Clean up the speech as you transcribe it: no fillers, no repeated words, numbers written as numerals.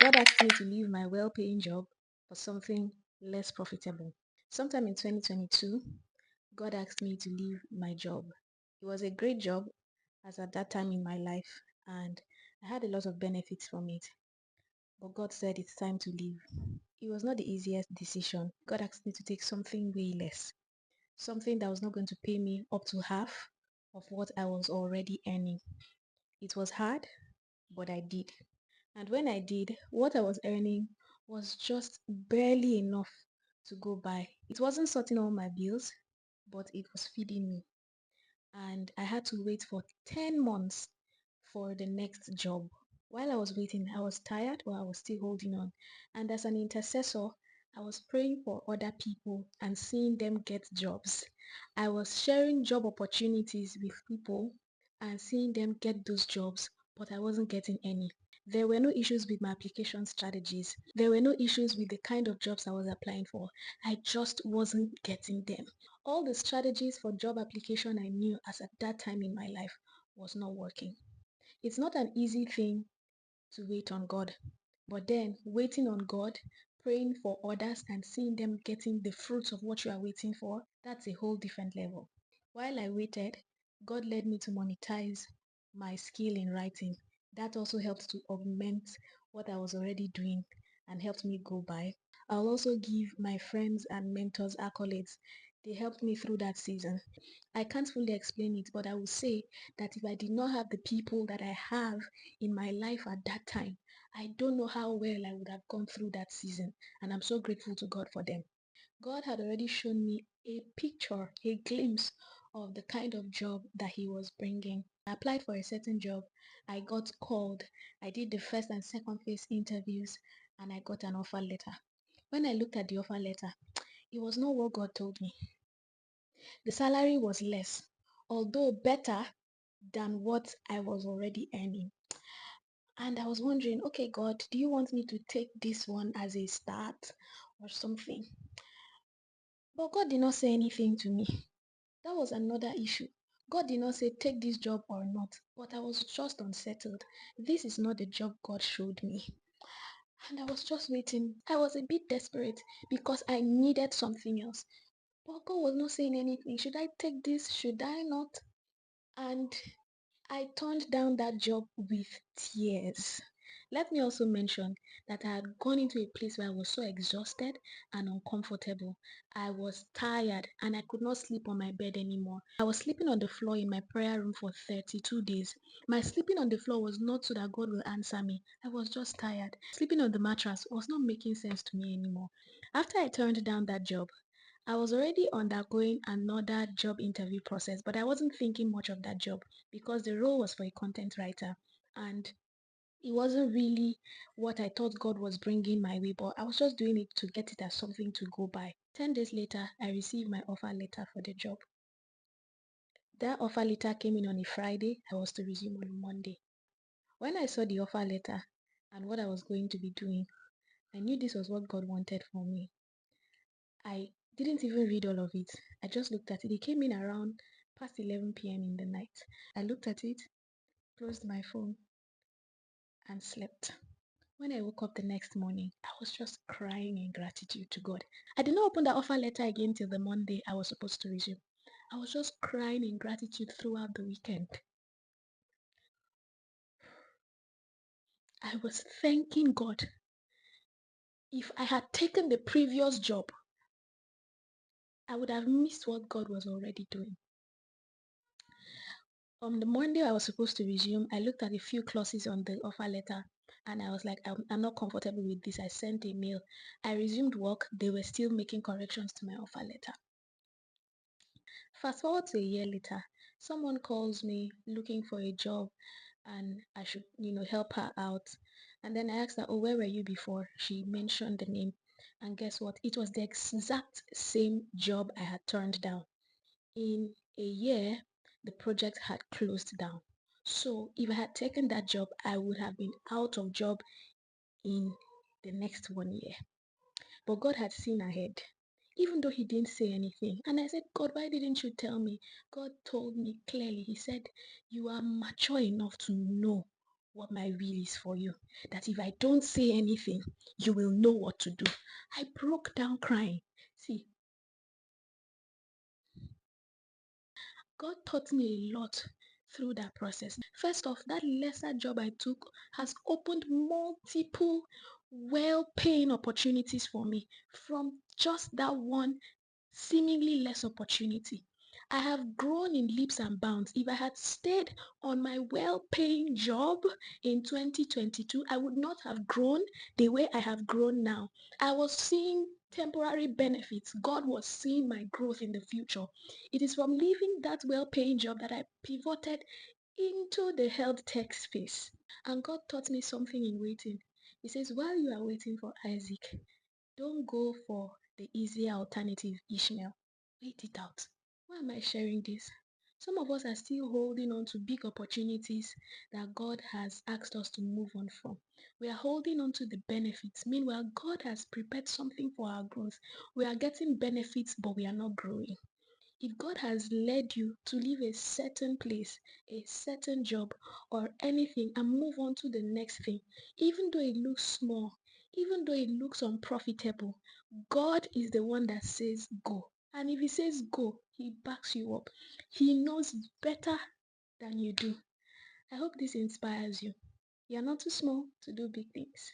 God asked me to leave my well-paying job for something less profitable. Sometime in 2022, God asked me to leave my job. It was a great job as at that time in my life, and I had a lot of benefits from it. But God said it's time to leave. It was not the easiest decision. God asked me to take something way less, something that was not going to pay me up to half of what I was already earning. It was hard, but I did. And when I did, what I was earning was just barely enough to go by. It wasn't sorting all my bills, but it was feeding me. And I had to wait for 10 months for the next job. While I was waiting, I was tired, but I was still holding on. And as an intercessor, I was praying for other people and seeing them get jobs. I was sharing job opportunities with people and seeing them get those jobs, but I wasn't getting any. There were no issues with my application strategies. There were no issues with the kind of jobs I was applying for. I just wasn't getting them. All the strategies for job application I knew as at that time in my life was not working. It's not an easy thing to wait on God, but then waiting on God, praying for others and seeing them getting the fruits of what you are waiting for, that's a whole different level. While I waited, God led me to monetize my skill in writing. That also helped to augment what I was already doing and helped me go by. I'll also give my friends and mentors accolades. They helped me through that season. I can't fully explain it, but I will say that if I did not have the people that I have in my life at that time, I don't know how well I would have gone through that season. And I'm so grateful to God for them. God had already shown me a picture, a glimpse of the kind of job that He was bringing. I applied for a certain job. I got called. I did the first and second phase interviews and I got an offer letter. When I looked at the offer letter, it was not what God told me. The salary was less, although better than what I was already earning. And I was wondering, okay, God, do you want me to take this one as a start or something? But God did not say anything to me. That was another issue. God did not say take this job or not, but I was just unsettled. This is not the job God showed me. And I was just waiting. I was a bit desperate because I needed something else. But God was not saying anything. Should I take this? Should I not? And I turned down that job with tears. Let me also mention that I had gone into a place where I was so exhausted and uncomfortable. I was tired and I could not sleep on my bed anymore. I was sleeping on the floor in my prayer room for 32 days. My sleeping on the floor was not so that God will answer me. I was just tired. Sleeping on the mattress was not making sense to me anymore. After I turned down that job, I was already undergoing another job interview process, but I wasn't thinking much of that job because the role was for a content writer and it wasn't really what I thought God was bringing my way, but I was just doing it to get it as something to go by. 10 days later, I received my offer letter for the job. That offer letter came in on a Friday. I was to resume on a Monday. When I saw the offer letter and what I was going to be doing, I knew this was what God wanted for me. I didn't even read all of it. I just looked at it. It came in around past 11 p.m. in the night. I looked at it, closed my phone, and slept. When I woke up the next morning, I was just crying in gratitude to God. I did not open the offer letter again till the Monday I was supposed to resume. I was just crying in gratitude throughout the weekend. I was thanking God. If I had taken the previous job, I would have missed what God was already doing. On the Monday I was supposed to resume, I looked at a few clauses on the offer letter and I was like, I'm not comfortable with this. I sent a mail. I resumed work. They were still making corrections to my offer letter. Fast forward to a year later, someone calls me looking for a job and I should, help her out. And then I asked her, oh, where were you before? She mentioned the name. And guess what? It was the exact same job I had turned down. In a year, the project had closed down. So if I had taken that job, I would have been out of job in the next 1 year. But God had seen ahead, even though He didn't say anything. And I said, God, why didn't you tell me? God told me clearly. He said, you are mature enough to know what my will is for you. That if I don't say anything, you will know what to do. I broke down crying. See, God taught me a lot through that process. First off, that lesser job I took has opened multiple well-paying opportunities for me from just that one seemingly less opportunity. I have grown in leaps and bounds. If I had stayed on my well-paying job in 2022, I would not have grown the way I have grown now. I was seeing temporary benefits. God was seeing my growth in the future. It is from leaving that well-paying job that I pivoted into the health tech space. And God taught me something in waiting. He says, while you are waiting for Isaac, don't go for the easier alternative, Ishmael. Wait it out. Why am I sharing this? Some of us are still holding on to big opportunities that God has asked us to move on from. We are holding on to the benefits. Meanwhile, God has prepared something for our growth. We are getting benefits, but we are not growing. If God has led you to leave a certain place, a certain job, or anything and move on to the next thing, even though it looks small, even though it looks unprofitable, God is the one that says go. And if he says go, he backs you up. He knows better than you do. I hope this inspires you. You're not too small to do big things.